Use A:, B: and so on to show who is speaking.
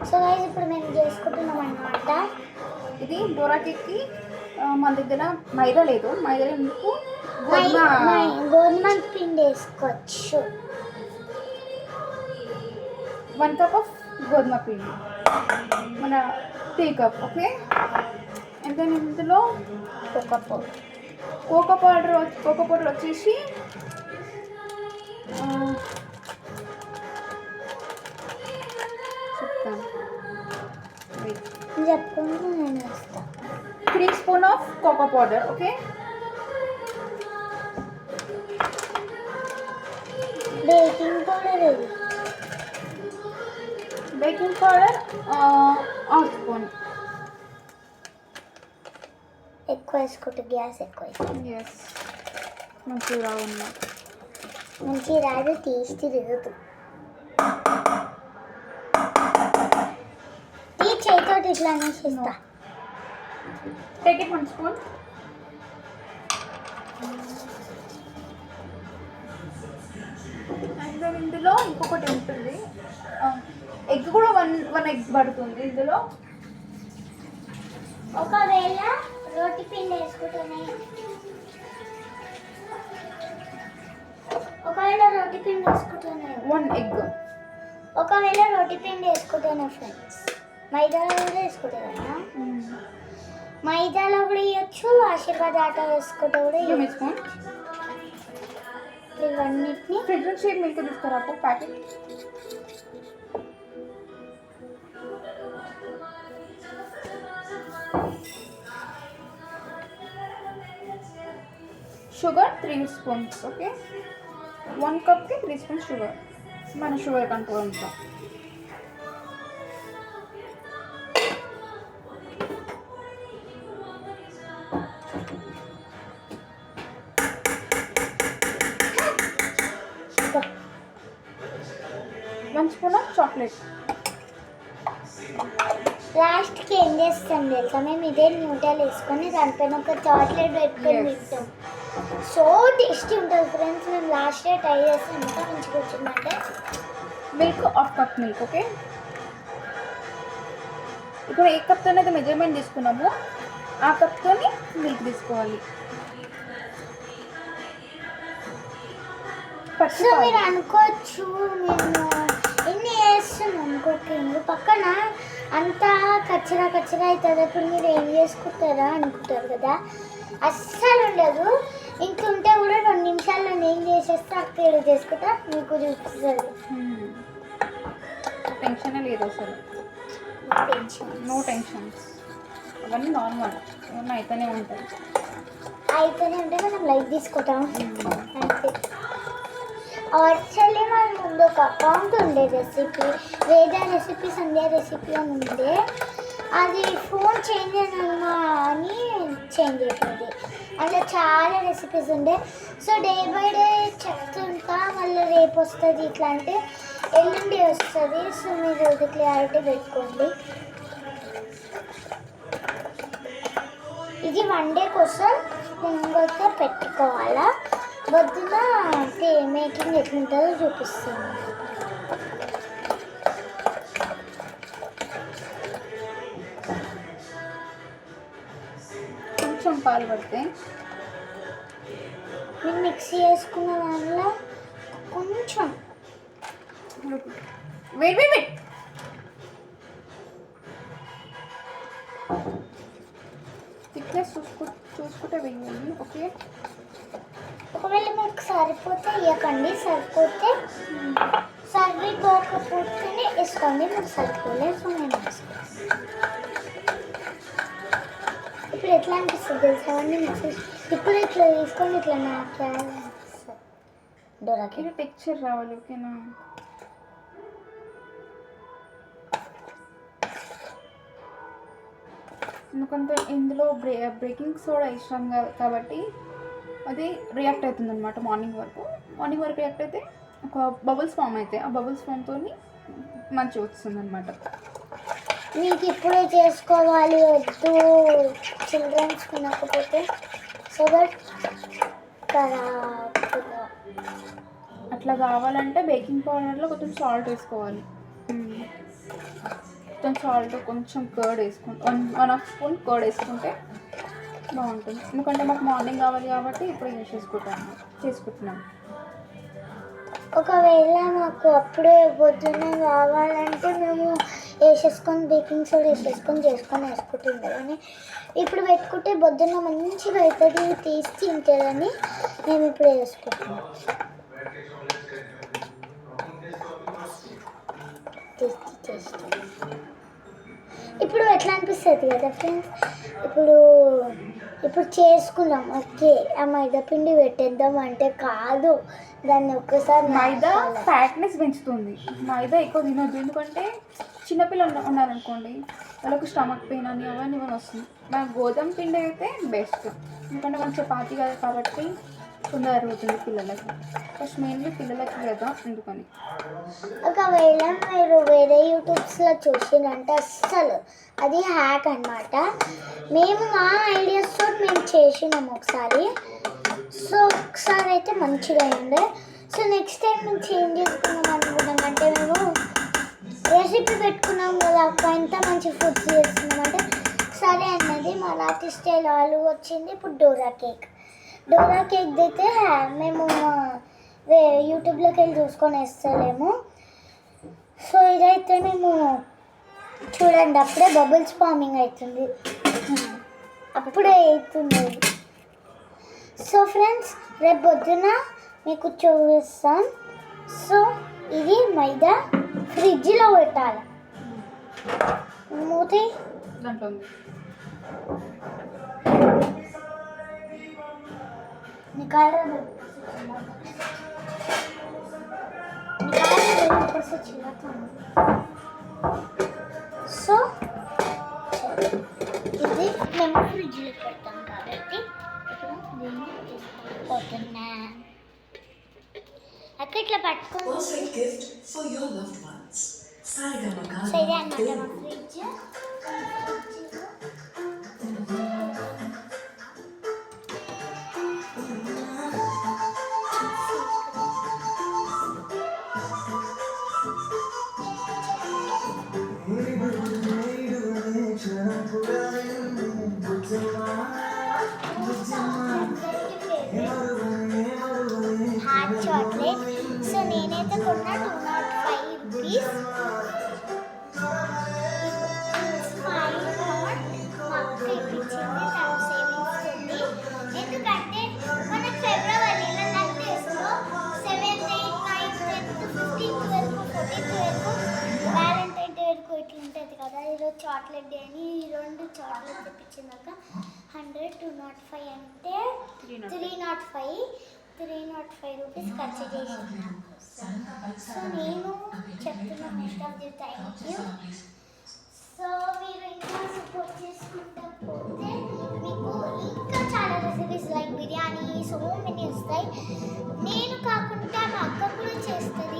A: So guys ఇప్పుడు మేము చేసుకుంటున్నాం అన్నమాట.
B: ఇది బోరా కేక్కి మన దగ్గర మైదా లేదు. మైదా ఎందుకు
A: గోధుమ పిండి వేసుకోవచ్చు.
B: 1 కప్ ఆఫ్ గోధుమ పిండి, మన tea cup. Okay, and then ఇందులో కోకో పౌడర్ వచ్చేసి చెప్తాను,
A: చెప్పుకుంటూ నేను వేస్తాను.
B: 3 spoon of cocoa powder. Okay,
A: baking powder ఇది.
B: Baking powder 1 spoon.
A: ఎక్కువ వేసుకుంటే గ్యాస్ ఎక్కువ వేసుకుంటాం.
B: ఎస్, మంచిగా ఉన్నా
A: మంచి రాదు, టేస్ట్ తిరగదు. ఈ చేతితో ఇట్లా అనేసిస్తా.
B: Take it 1 spoon. And then ఇందులో ఇంకొకటి ఉంటుంది, ఎగ్ కూడా వన్ ఎగ్ పడుతుంది ఇందులో.
A: ఒకవేళ రోటి పిండి వేసుకుంటేనే
B: 1 ఎగ్.
A: ఒకవేళ రోటి పిండి వేసుకుంటేనే ఫ్రెండ్స్, మైదాలో కూడా వేసుకుంటే కదా. మైదాలో కూడా వేయచ్చు, ఆశీర్వాద్ ఆటో వేసుకుంటే కూడా వేయచ్చు. ఇవన్నిటిని
B: ఫ్రిడ్జ్ నుంచి మిల్క్ తీసుకురా packet. Sugar 3 spoons. Okay, 1 కప్కి 3 spoons sugar. మన షుగర్ కంట్రోల్ అంతా. One spoon of chocolate.
A: లాస్ట్కి ఏం చేస్తాం తెలుసా, మేము ఇదే న్యూటల్ వేసుకొని దానిపైన ఒక చాక్లెట్ పెట్టుకొని తింటాం. సో టేస్టీ ఉంటుంది ఫ్రెండ్స్. మేము లాస్ట్ డే ట్రై చేస్తాం, ఎంత మంచిగా వచ్చిందంటే.
B: Milk 1 cup milk. ఓకే, ఇప్పుడు ఏ కప్తో అయితే మెజర్మెంట్ తీసుకున్నామో ఆ కప్తో మిల్క్ తీసుకోవాలి.
A: సో మీరు అనుకోవచ్చు మేము ఎన్ని వేస్తున్నాం కుకింగ్, పక్కన అంతా కచ్చరా అవుతుంది, ఇప్పుడు మీరు ఏం చేసుకుంటారా అనుకుంటారు కదా. అస్సలు ఉండదు. ఇంత ఉంటే కూడా 2 నిమిషాల్లో నేను చేసేస్తే అక్కడ చేసుకుంటా మీకు చూపిస్తుంది.
B: టెన్షన్ లేదు అసలు, నో టెన్షన్స్. అవన్నీ నార్మల్, ఏమన్నా అయితేనే ఉంటాయి.
A: మనం లైట్ తీసుకుంటాం అంతే. యాక్చువల్లీ మన ముందు ఒక అకౌంట్ ఉండే రెసిపీ, వేద రెసిపీ, సంధ్య రెసిపీ అని ఉండే. అది ఫోన్ చేంజ్ అయినా అని చేంజ్ అయిపోయింది. అందులో చాలా రెసిపీస్ ఉండే. సో డే బై డే చెప్తుంటా, మళ్ళీ రేపు వస్తుంది, ఇట్లా అంటే ఎల్లుండి వస్తుంది. సో మీరు ఇది క్లారిటీ పెట్టుకోండి. ఇది 1 డే కోసం ముందుగా పెట్టుకోవాలా. పొద్దున మేకింగ్ ఎట్లుంటుందో చూపిస్తాను.
B: కొంచెం పాలు పడితే
A: నేను మిక్సీ వేసుకున్న దానిలో కొంచెం
B: వెయిట్ థిక్నెస్ చూసుకుంటే వేయండి. ఓకే,
A: ఒకవేళ మీకు సరిపోతే ఇవ్వకండి, సరిపోకపోతేనే వేసుకోండి. మీకు సరిపోలేదు సో నేను వేసుకోండి. ఇప్పుడు ఎట్లా అనిపిస్తుంది తెలుసా అండి మిక్సీ. ఇప్పుడు ఇట్లా తీసుకోండి, ఇట్లా నాకు డోరాకి
B: టెక్స్చర్ రావాలి. ఓకేనా, ఎందుకంటే ఇందులో బ్రేకింగ్ సోడా వేసాం కాబట్టి అది రియాక్ట్ అవుతుంది అనమాట. మార్నింగ్ వరకు రియాక్ట్ అయితే ఒక బబుల్స్ ఫామ్ అవుతాయి. ఆ బబుల్స్ ఫామ్తో మంచిగా వస్తుంది అనమాట.
A: మీకు ఇప్పుడే చేసుకోవాలి వద్దు, చిల్డ్రన్స్ కొనకపోతే, సో దట్
B: అట్లా కావాలంటే బేకింగ్ పౌడర్లో కొంచెం సాల్ట్ వేసుకోవాలి. కొంచెం సాల్ట్, కొంచెం కర్డ్ వేసుకుంటే 1 స్పూన్ కర్డ్ వేసుకుంటే బాగుంటుంది. ఎందుకంటే మాకు మార్నింగ్ కావాలి కాబట్టి ఇప్పుడు యూజ్ చేసుకుంటున్నాను.
A: ఒకవేళ మాకు అప్పుడే పొద్దున్న కావాలంటే మేము వేసేసుకొని బేకింగ్ సోడా వేసుకుంటుండే కానీ ఇప్పుడు పెట్టుకుంటే పొద్దున్న మంచిగా అవుతుంది, తీసి తింటుందని మేము ఇప్పుడు వేసుకుంటున్నాం. ఇప్పుడు ఎట్లా అనిపిస్తుంది కదా ఫ్రెండ్స్, ఇప్పుడు చేసుకున్నాం. ఓకే, ఆ మైదా పిండి పెట్టేద్దాం అంటే కాదు, దాన్ని ఒక్కసారి
B: మైదా ఫ్యాట్నెస్ పెంచుతుంది. మైదా ఎక్కువ తినొద్దు, ఎందుకంటే చిన్నపిల్లలు ఉన్నారనుకోండి వాళ్ళకు స్టమక్ పెయిన్ అని అవన్నీ ఇవన్నీ వస్తుంది. మన గోధుమ పిండి అయితే బెస్ట్, ఎందుకంటే మన చపాతీ కదా కాబట్టి తొందరగా అరుగుతుంది పిల్లలకి. ఫస్ట్ మెయిన్లీ పిల్లలకి కదా, అందుకని.
A: ఒకవేళ మీరు వేరే యూట్యూబ్స్లో చూసినంటే అస్సలు అది హ్యాక్ అనమాట. మేము మా ఐడియాస్తో మేము చేసినాము ఒకసారి. సో ఒకసారి అయితే మంచిగా అయింది. సో నెక్స్ట్ టైం మేము చేంజ్ చేసుకున్నాం అనుకున్నాం. అంటే మేము రెసిపీ పెట్టుకున్నాం కదా అక్క, ఎంత మంచి ఫుడ్ చేస్తున్నామంటే సరే అన్నది. మరాఠీ స్టైల్ ఆలు వచ్చింది. ఇప్పుడు డోరా కేక్ అయితే మేము యూట్యూబ్లోకి వెళ్ళి చూసుకొని వేస్తలేము. సో ఇదైతే మేము చూడండి అప్పుడే బబుల్స్ ఫార్మింగ్ అవుతుంది, అప్పుడే అవుతుంది. సో ఫ్రెండ్స్ రేపు పొద్దున మీకు చూపిస్తాం. సో ఇది మైదా ఫ్రిడ్జ్లో పెట్టాలి. మూతి
B: దాంట్లో
A: సో ఇది మేము ఫ్రిడ్జ్లో పెడతాం కాబట్టి ఇప్పుడు దీన్ని తీసుకుపోతున్నా. అక్క ఇట్లా పట్టుకోండి. సో ఇదే అన్నమాట మా ఫ్రిడ్జ్. Hot chocolate. సో నేనైతే కొన్నా 205 రూపీస్. మా అక్క ఇప్పించింది, తను సేవింగ్స్ ఉంది. ఎందుకంటే మనకు ఫిబ్రవరిలో 7th, 8th, 9th, 10th, 15th వరకు, 14th వరకు వ్యాలంటైన్ డే వరకు ఇట్లా ఉంటుంది కదా. ఈరోజు చాక్లెట్ డే అని ఈ 2 చాక్లెట్ తెప్పించిందాక 100, 205 అంటే 305 రూపీస్ ఖర్చు చేసింది. సో నేను చెప్తున్నా most of the thank you. So మీరు ఇంకా సపోర్ట్ చేసుకుంటా పోతే మీకు ఇంకా చాలా recipes like biryani so many వస్తాయి. నేను కాకుండా మా అక్క కూడా చేస్తుంది